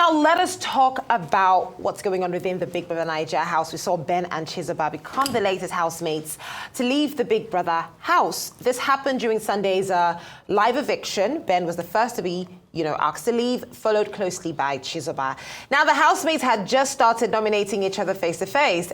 now let us talk about what's going on within the Big Brother Naija house. We saw Ben and Chizoba become the latest housemates to leave the Big Brother house. This happened during Sunday's live eviction. Ben was the first to be asked to leave, followed closely by Chizoba. Now, the housemates had just started nominating each other face to face.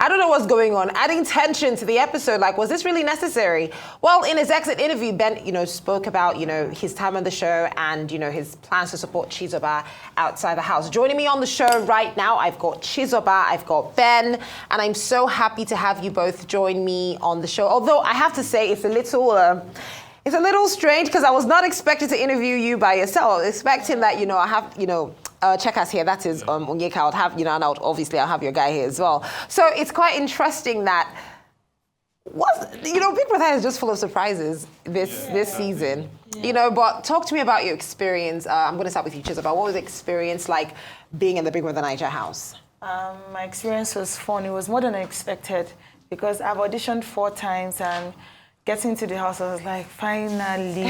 I don't know what's going on, adding tension to the episode. Like, was this really necessary? Well, in his exit interview, Ben, spoke about, his time on the show and, his plans to support Chizoba outside the house. Joining me on the show right now, I've got Chizoba, I've got Ben, and I'm so happy to have you both join me on the show. Although I have to say, it's a little strange because I was not expected to interview you by yourself. I was expecting that, I have, check us here, that is Onyeka. I'll have, and obviously I'll have your guy here as well. So it's quite interesting that, Big Brother is just full of surprises this season. Yeah. But talk to me about your experience. I'm going to start with you, Chizoba. What was the experience like being in the Big Brother Naija house? My experience was fun. It was more than I expected because I've auditioned 4 times and getting to the house, I was like, finally.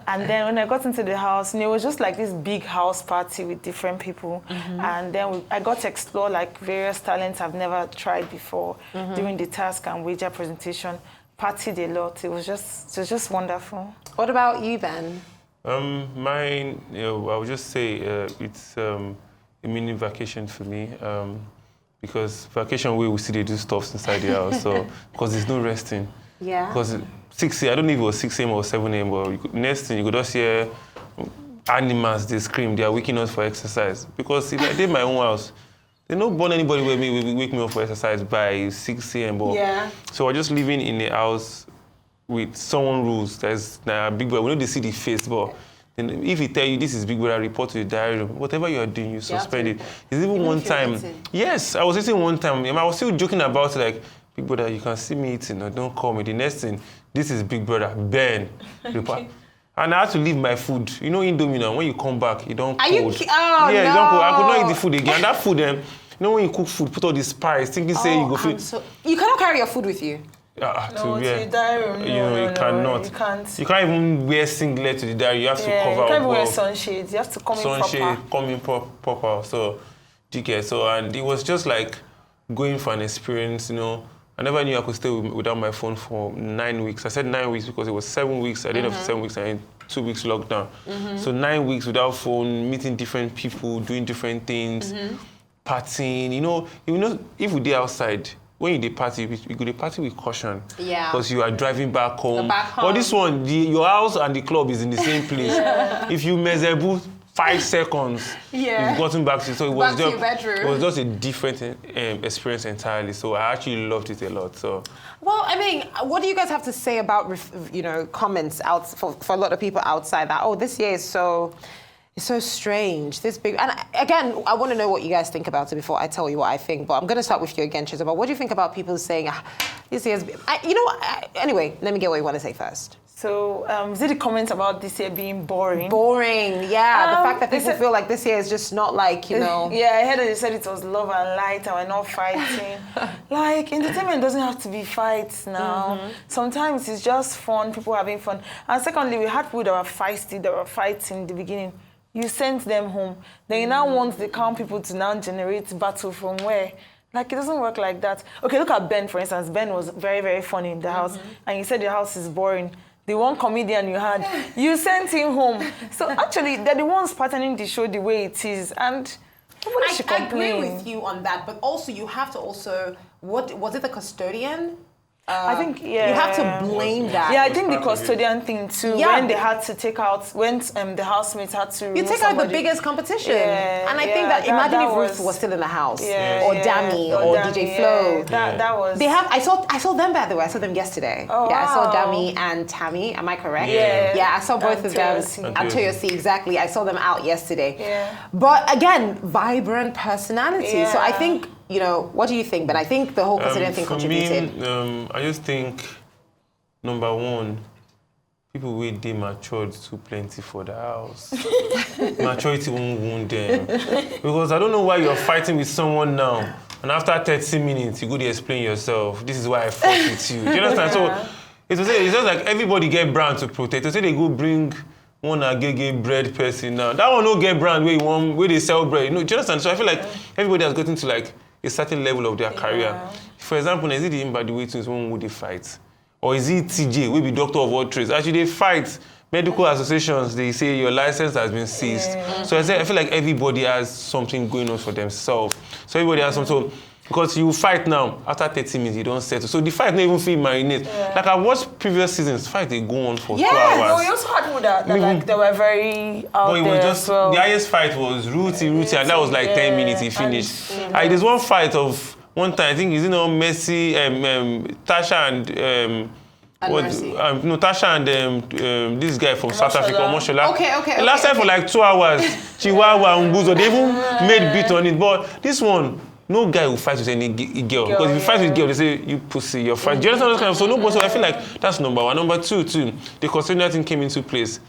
And then when I got into the house, it was just like this big house party with different people. Mm-hmm. And then I got to explore like various talents I've never tried before during the task and wager presentation. Partied a lot. It was just wonderful. What about you, Ben? Mine, I would just say it's a mini vacation for me. Because vacation we see they do stuff inside the house, so because there's no resting. Yeah. Because 6 a.m., I don't know if it was 6 a.m. or 7 a.m., but next thing you could just hear animals, they scream, they are waking us for exercise. Because if I did my own house, they don't born anybody with me, wake me up for exercise by 6 a.m. Yeah. So we're just living in a house with someone rules. There's a big brother, we know they see the face, but then if he tell you this is Big Brother, report to the diary room, whatever you are doing, you suspend it. There's even one time, yes, I was eating one time, I was still joking about it, like, Big Brother, you can see me eating, or don't call me. The next thing, this is Big Brother, Ben. Okay. And I had to leave my food. Indomie now, when you come back, you don't cold. Oh, yeah, no. You don't cold. I could not eat the food again. And that food, when you cook food, put all the spice, thinking say you go food. You cannot carry your food with you? To the diary room. You cannot. You can't. You can't even wear singlet to the diary. You have to cover up. You can't even wear sunshades. You have to come in proper. Sunshade, come in proper. So, and it was just like going for an experience, I never knew I could stay without my phone for 9 weeks. I said 9 weeks because it was 7 weeks. At the end of 7 weeks, I had 2 weeks lockdown. So 9 weeks without phone, meeting different people, doing different things, partying. If we did outside, when you did party, you go to party with caution. Yeah. Because you are driving back home. But this one, your house and the club is in the same place. If you measure 5 seconds, you've gotten back to it. So it was just a different experience entirely. So I actually loved it a lot. So, well, I mean, what do you guys have to say about comments out for a lot of people outside that? Oh, this year is so strange. This big, and again, I want to know what you guys think about it before I tell you what I think. But I'm going to start with you again, Chizoba. What do you think about people saying this year's? Anyway, let me get what you want to say first. So, is it the comments about this year being boring? Boring, yeah. The fact that people feel like this year is just not like, Yeah, I heard that you said it was love and light and we're not fighting. Like, entertainment doesn't have to be fights now. Sometimes it's just fun, people having fun. And secondly, we had people that were feisty, that were fighting in the beginning. You sent them home. Then you now want the calm people to now generate battle from where? Like, it doesn't work like that. Okay, look at Ben, for instance. Ben was very, very funny in the house. And you said your house is boring. The one comedian you had, you sent him home. So actually, they're the ones patterning the show the way it is. And nobody should complain. I agree with you on that. But also, you have to also, what was it, the custodian? I think, You have to blame that. Yeah, I think the custodian thing too, when they had to take out, when the housemates had to You take out the biggest competition. And I think that imagine if Ruth was still in the house. Or Dami, or DJ Flo. That was... I saw them, by the way. I saw them yesterday. Oh, yeah, wow. I saw Dami and Tammy. Am I correct? Yeah. I saw both of them. And Toyosi, exactly. I saw them out yesterday. Yeah. But again, vibrant personality. Yeah. So I think, what do you think? But I think the whole custodian thing contributed. Me, I just think, number one, people with they matured too plenty for the house. Maturity won't wound them. Because I don't know why you're fighting with someone now, and after 30 minutes, you go to explain yourself. This is why I fought with you. Do you understand? So it's just like everybody get brand to protect. So say they go bring one get bread person now. That one no get brand where they sell bread. Do you understand? So I feel like everybody has gotten to like a certain level of their career. For example, is it the Imba the way to one who they fight? Or is it TJ, will be doctor of all trades? Actually, they fight. Medical associations, they say your license has been seized. So I feel like everybody has something going on for themselves. So everybody has something. Because you fight now, after 30 minutes, you don't settle. So the fight not even feel marinate. Like I watched previous seasons, fight they go on for 2 hours. No, we also had people that like they were very out there. But it was just the highest fight was Rooty, and that was like 10 minutes. He finished. There's one fight of one time. I think Messi, Tasha and. Tasha and this guy from South Africa, Moshola. Okay. It lasted for like 2 hours. Chihuahua and Buzo, they even made beat on it. But this one, no guy will fight with any girl. Because if you fight with girl, they say, you pussy, you're fight. Do you understand those kind of? So no, so I feel like that's number one. Number two, the custodian thing came into place.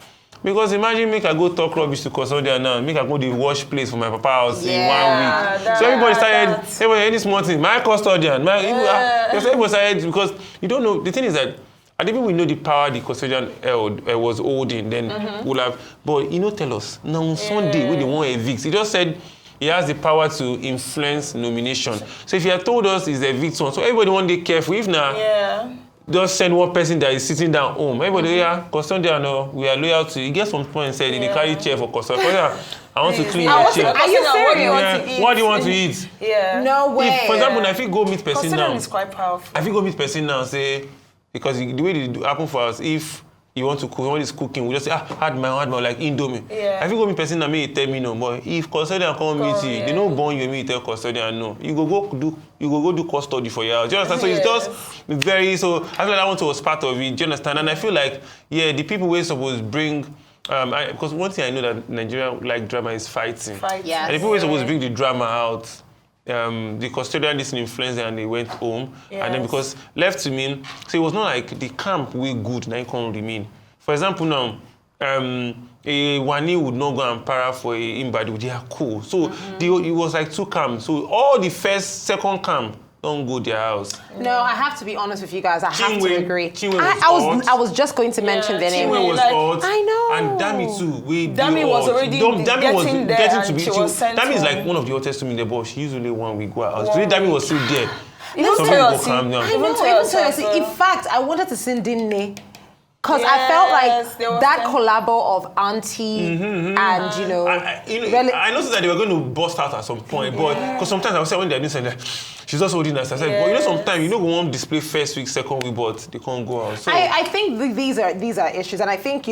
Because imagine make I go talk rubbish to custodian now, make I go the wash place for my papa house in 1 week. So everybody started, this morning, my custodian, everybody started, because you don't know, the thing is that, I think we know the power the custodian was holding, then would have, but tell us. Now on Sunday, when they want evict, he just said he has the power to influence nomination. So if he had told us he's evict one, so everybody want to be careful. If now, just send one person that is sitting down home. Everybody, custodian, we are loyal to. He gets some point and said, they carry chair for custodian. I want to clean your chair. Are you serious? What do you want to eat? No way. For example, if you go meet person now. Custodian is quite powerful. If you go meet person now, say, because the way it happen for us, if you want to cook, someone is cooking, we just say, add my, like Indomie. If you go meet person now, may tell me no, but if custodian come meet you, they don't born you, may tell custodian no. You go do custody for your house. Do you understand? So it's just very, so I feel like that one was part of it. Do you understand? And I feel like, the people we're supposed to bring, because one thing I know that Nigeria like drama is fighting. Yes. And the people we're supposed to bring the drama out. The custodian didn't influence them and they went home. And then because left to me, so it was not like the camp we good, now it can't remain. For example now, a Wani would not go and para for a Imbadi, they are cool. So it was like 2 camps. So all the first, second camp don't go their house. No, I have to be honest with you guys. I have to agree. I was just going to mention their name. Chinwe was odd. I know. And Dami too. Dami was already getting to be. Dami is like one of the hottest to me in the ball. She used only 1 week go out. Today Dami was still there. Even calm down. I know. In fact, I wanted to send Dinne. Because I felt like that collabo of auntie and, I noticed that they were going to bust out at some point, but because sometimes I was saying when they're doing something, she's just holding us. I said, but sometimes you don't want to display first week, second week, but they can't go out. So I think these are issues, and I think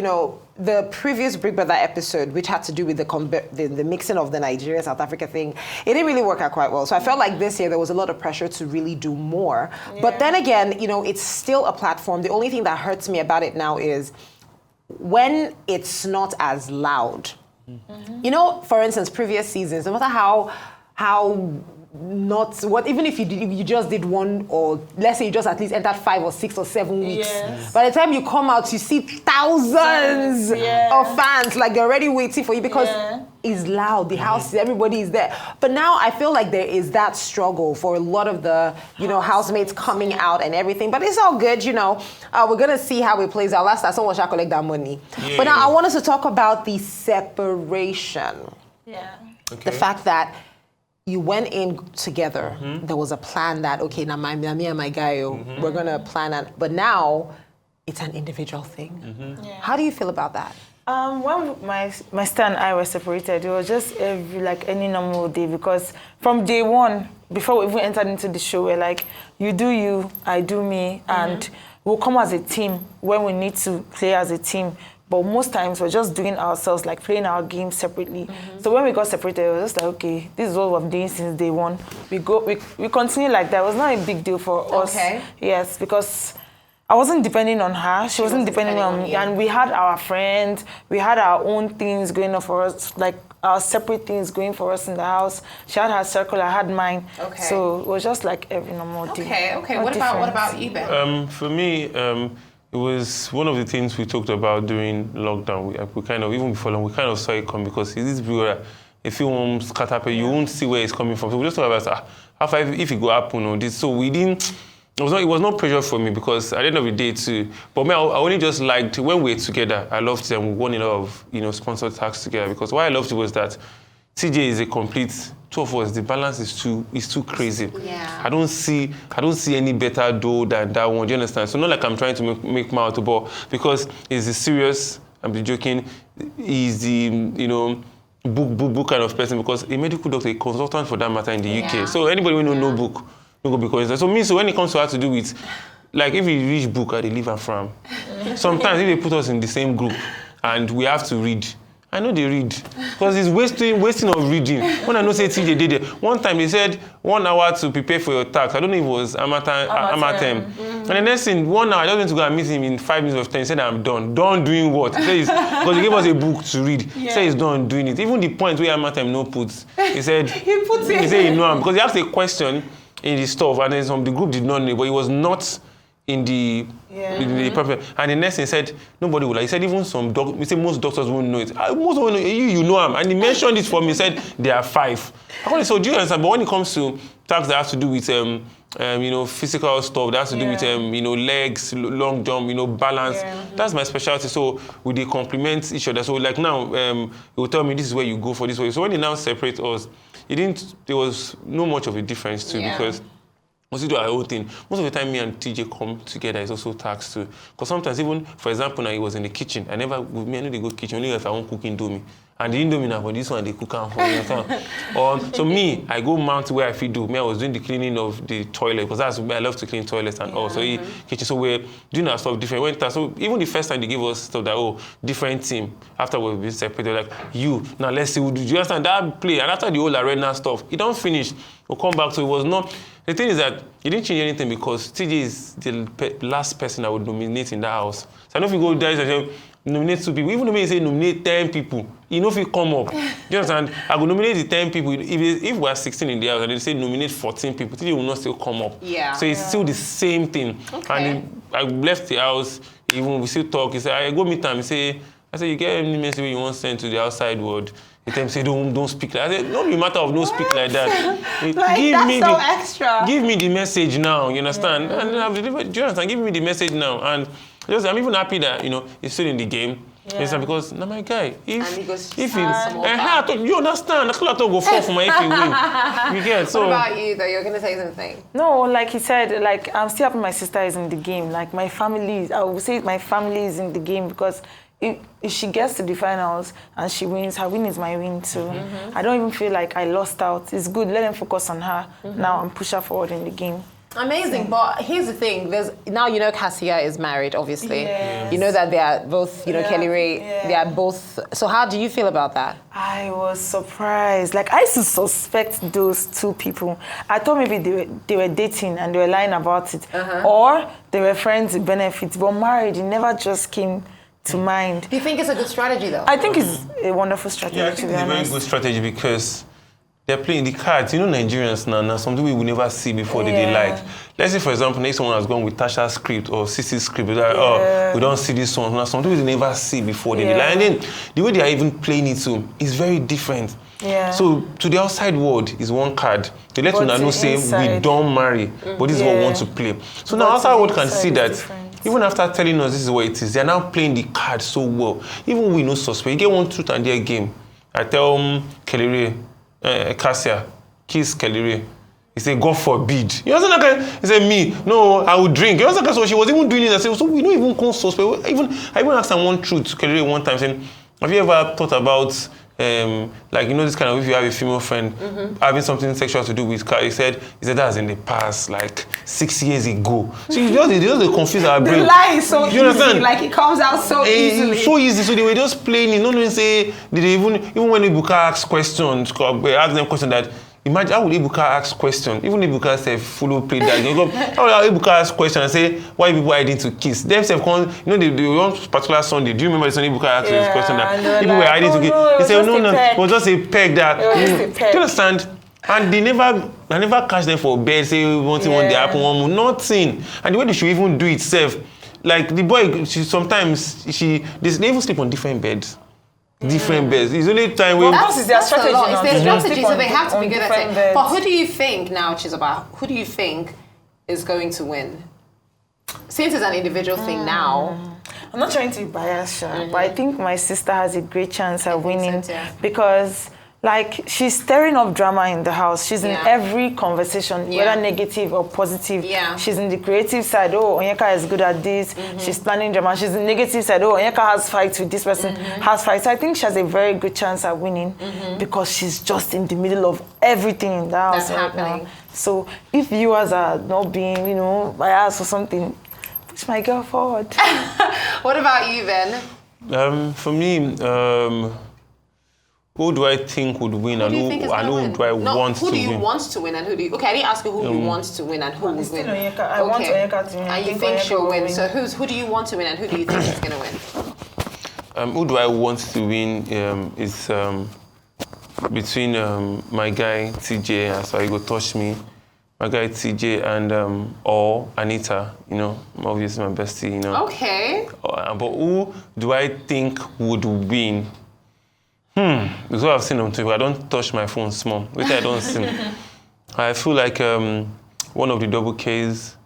the previous Big Brother episode, which had to do with the mixing of the Nigeria South Africa thing, it didn't really work out quite well. So I felt like this year there was a lot of pressure to really do more. But then again, it's still a platform. The only thing that hurts me about it now is when it's not as loud. For instance, previous seasons, no matter how not what, even if you just did one, or let's say you just at least entered 5 or 6 or 7 weeks. By the time you come out, you see thousands of fans, like they're already waiting for you because it's loud. The house, everybody is there. But now I feel like there is that struggle for a lot of the housemates coming out and everything. But it's all good. We're gonna see how it plays out. Last time someone shall collect that money. But now I want us to talk about the separation. The fact that you went in together. There was a plan that, okay, now me and my guy, we're going to plan it. But now, it's an individual thing. How do you feel about that? When my sister and I were separated, it was just like any normal day, because from day one, before we even entered into the show, we're like, you do you, I do me, and we'll come as a team when we need to play as a team. But most times we're just doing ourselves, like playing our games separately. So when we got separated, it was just like, okay, this is what we've been doing since day one. We continue like that. It was not a big deal for us. Yes, because I wasn't depending on her. She wasn't depending on me. And we had our friends. We had our own things going on for us, like our separate things going for us in the house. She had her circle, I had mine. So it was just like every normal day. Okay. What about you, Ben? For me, it was one of the things we talked about during lockdown. We kind of, even before long, we kind of saw it come, because this viewer, if you want scatter, you won't see where it's coming from. So we just talked about if it go happen or this. So we didn't It was not pressure for me because at the end of the day too. But me, I only just liked when we were together. I loved them. We won a lot of sponsored tags together because why I loved it was that TJ is a complete. Two of us, the balance is too crazy. Yeah. I don't see any better duo than that one. Do you understand? So not like I'm trying to make mouth but because he's the serious. I'm joking. He's the book kind of person because a medical doctor, a consultant for that matter in the UK. So anybody who know book. So when it comes to how to do it, like if we reach book, I leave and from. Sometimes if they put us in the same group and we have to read, I know they read because it's wasting of reading. When I know say TJ did it, one time they said 1 hour to prepare for your tax. I don't know if it was amatem. And the next thing, 1 hour, I just went to go and meet him in 5 minutes of time. He said I'm done. Done doing what? He says because he gave us a book to read. He said he's done doing it. Even the point where amatem no puts, he said he said he know him because he asked a question in the stuff and then the group did not know, but it was not in the proper. And the next thing he said, nobody will. He said even he said most doctors won't know it. Most of them know you know him. And he mentioned it for me. He said there are 5. I said, so do you understand? But when it comes to tasks that have to do with physical stuff, that has to do with legs, long jump, balance. That's my specialty. So they complement each other. So like now, he will tell me this is where you go for this way. So when they now separate us, there was no much of a difference too because once we do our own thing, most of the time me and TJ come together is also taxed too. Because sometimes even, for example, now he was in the kitchen. I know they go kitchen, only if I won't cook Indomie. And the Indomie now, for this one, they cook and for so me, I go mount where I feel do. Me, I was doing the cleaning of the toilet because that's where I love to clean toilets and all. So kitchen, so we're doing our stuff different. So even the first time they gave us stuff that, different team, after we've been separated, like, now let's see, do you understand that play? And after the whole arena stuff, it don't finish. We'll come back to it was not. The thing is that it didn't change anything because TJ is the last person I would nominate in that house. So I know if you go there and say, nominate 2 people, even though you say nominate 10 people, you know if you come up. Do you understand? I will nominate the 10 people. If we are 16 in the house and they say nominate 14 people, TJ will not still come up. Yeah. So it's still the same thing. Okay. And I left the house, even we still talk. He said, I go meet him. I said, you get any message you want to send to the outside world? He tell me, say, don't speak like that. I said, no matter of don't speak like that. Extra. Give me the message now, you understand? And I've delivered, do you understand? Give me the message now. And I'm even happy that, he's still in the game. Yeah. Because, now my guy, you understand? I could go fall for my if you win. You get so. What about you, though? You're going to say something? No, like he said, like, I'm still happy my sister is in the game. Like, my family, I would say my family is in the game because if she gets to the finals and she wins, her win is my win too. I don't even feel like I lost out. It's good. Let them focus on her now and push her forward in the game. Amazing, but here's the thing. Now Cassia is married, obviously. Yes. You know that they are both, Kelly Ray, they are both. So how do you feel about that? I was surprised. Like, I used to suspect those 2 people. I thought maybe they were dating and they were lying about it. Or they were friends with benefits. But marriage, it never just came to mind. Do you think it's a good strategy, though? I think it's a wonderful strategy, I think it's a very good strategy because they're playing the cards. Nigerians now something we will never see before they like. Let's say, for example, next someone has gone with Tasha's script or Sisi's script. Like, we don't see this one. Now, something we never see before they like. And then the way they are even playing it too is very different. Yeah. So to the outside world is one card. They let you know say we don't marry, but this is what we want to play. So now outside world can see that. Even after telling us this is what it is, they are now playing the card so well. Even we no suspect. You get one truth and dare game. I tell Kelly Ray, Cassia, kiss Kelly Ray. He said, God forbid. You understand? He said, me, no, I will drink. You understand? So she was even doing it. I said, so we don't even come suspect. I even asked her one truth, Kelly Ray, one time, saying, have you ever thought about this kind of, if you have a female friend having something sexual to do with her, he said that's in the past, like 6 years ago. So you just confuse our brain. The lie is so easy, understand? like it comes out so easily. So easy. So they were just playing it. No one say, did they even when Ibuka ask questions, ask them questions that, imagine how would Ibuka ask question? Even Ibuka say follow play that. How would Ibuka ask question and say why people hiding to kiss? Them say, the one particular Sunday. Do you remember the Sunday Ibuka asked this question that people were hiding to kiss? They say, no, it was just a peg that. Do you understand? And they never catch them for bed. Say one thing one day happen, one more, nothing. And the way they should even do it, like the boy, they even sleep on different beds. Different beds. It's only time when that's their strategy. It's their strategy, so they have to be good at it. But who do you think now, Chizoba? Who do you think is going to win? Since it's an individual thing now. I'm not trying to be biased, but I think my sister has a great chance at winning so, yeah. because, like, she's stirring up drama in the house. She's in every conversation, whether negative or positive. Yeah. She's in the creative side. Oh, Onyeka is good at this. She's planning drama. She's in the negative side. Oh, Onyeka has fights with this person. Has fights. So I think she has a very good chance at winning because she's just in the middle of everything in the house That's right happening. now. So if viewers are not being, biased or something, push my girl forward. What about you, Ben? For me, who do I think would win and who do I want to win? Who do you want to win and who do you... Okay, I didn't ask you who you want to win and who will win. I want Onyeka to win. And you think she'll win. So who do you want to win and who do you think is going to win? Who do I want to win is between my guy TJ, and so he go touch me. My guy TJ and or Anita, obviously my bestie, Okay. But who do I think would win? Because what I've seen on Twitter, I don't touch my phone small. Which I don't see. I feel like one of the double Ks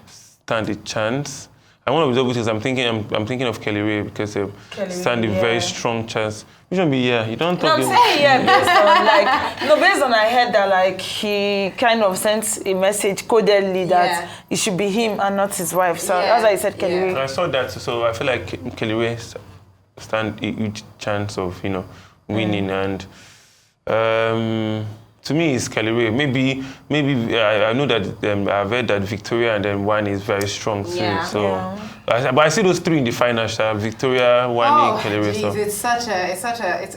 stand a chance. And one of the double Ks, I'm thinking of Kelly Ray because they stand a very strong chance. Which one be you don't talk. I'm saying based on I heard that he kind of sent a message codedly that it should be him and not his wife. So that's why I said Kelly Ray. I saw that, so I feel like Kelly Ray stand a huge chance of winning, and to me it's Kelly Ray. Maybe I know that I've heard that Victoria and then Wani is very strong too. But I see those three in the final: Victoria, Wani, Kelly Ray.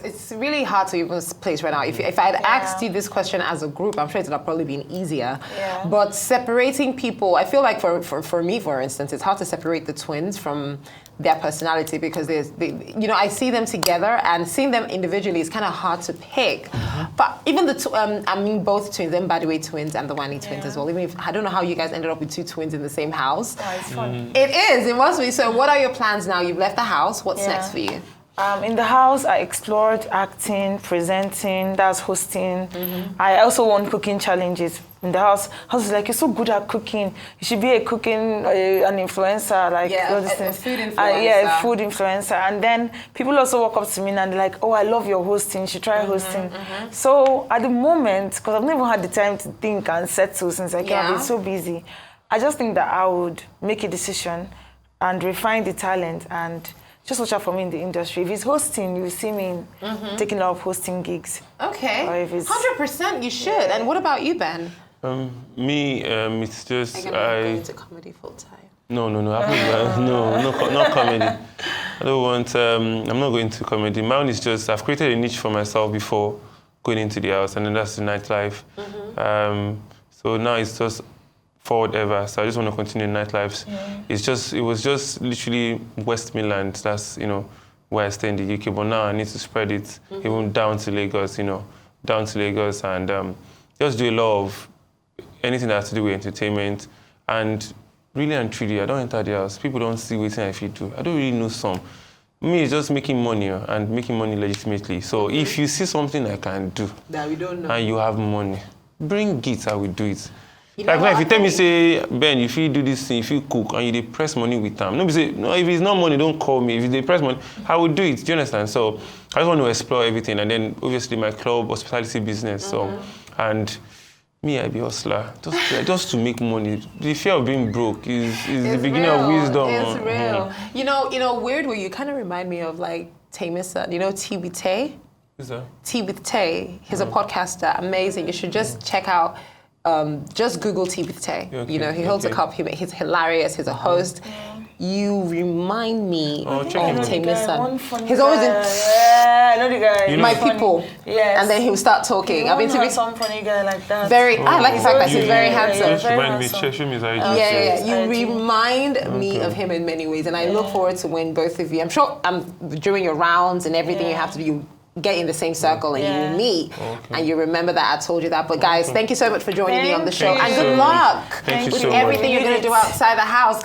It's really hard to even place right now. If I had asked you this question as a group, I'm sure it would have probably been easier. Yeah. But separating people, I feel like for me, for instance, it's hard to separate the twins from their personality because I see them together and seeing them individually is kind of hard to pick. But even both twins, them by the way twins and the Wani twins as well. Even if I don't know how you guys ended up with two twins in the same house. Oh, it's fun. It is. It must be. So, what are your plans now? You've left the house. What's next for you? In the house, I explored acting, presenting, that's hosting. I also won cooking challenges in the house. I was like, you're so good at cooking. You should be an influencer, a food influencer. A food influencer. And then people also walk up to me and they're like, oh, I love your hosting. You should try hosting. So at the moment, because I've never had the time to think and settle since I came, I've been so busy. I just think that I would make a decision and refine the talent and just watch out for me in the industry. If it's hosting, you see me taking a lot of hosting gigs. Okay. Or if it's 100%, you should. And what about you, Ben? It's just I'm gonna go into comedy full time. No, not comedy. I don't want. I'm not going to comedy. Mine is just I've created a niche for myself before going into the house, and then that's the nightlife. So now it's just forward ever. So I just want to continue nightlife. It was just literally West Midlands. That's where I stay in the UK. But now I need to spread it even down to Lagos. And just do a lot of anything that has to do with entertainment. And really and truly, I don't enter the house. People don't see what I feel do. I don't really know some. Me, it's just making money and making money legitimately. So if you see something I can do that we don't know and you have money, bring it, I will do it. If you tell me, say, Ben, if you do this thing, if you cook and you press money with time, nobody say, no, if it's not money, don't call me. If they press money, I will do it. Do you understand? So I just want to explore everything. And then obviously my club, hospitality business. So, and me, I be hustler, just to make money. The fear of being broke is the beginning of wisdom. It's real. Weird way, you kind of remind me of like Tamisa, Tea with Tay? Who's that? Tea with Tay. He's a podcaster, amazing. You should just check out, just Google Tea with Tay. Okay. He holds a cup, he's hilarious, he's a host. You remind me of Tamisa. He's always in... I know the guy. My people. Yes. And then he'll start talking. I've been some funny guy like that. I like the fact that he's very handsome. Show me his IG. You remind me of him in many ways, and I look forward to when both of you. I'm sure during your rounds and everything you have to do, you get in the same circle and you meet and you remember that I told you that. But guys, thank you so much for joining me on the show, and good luck with everything you're going to do outside the house.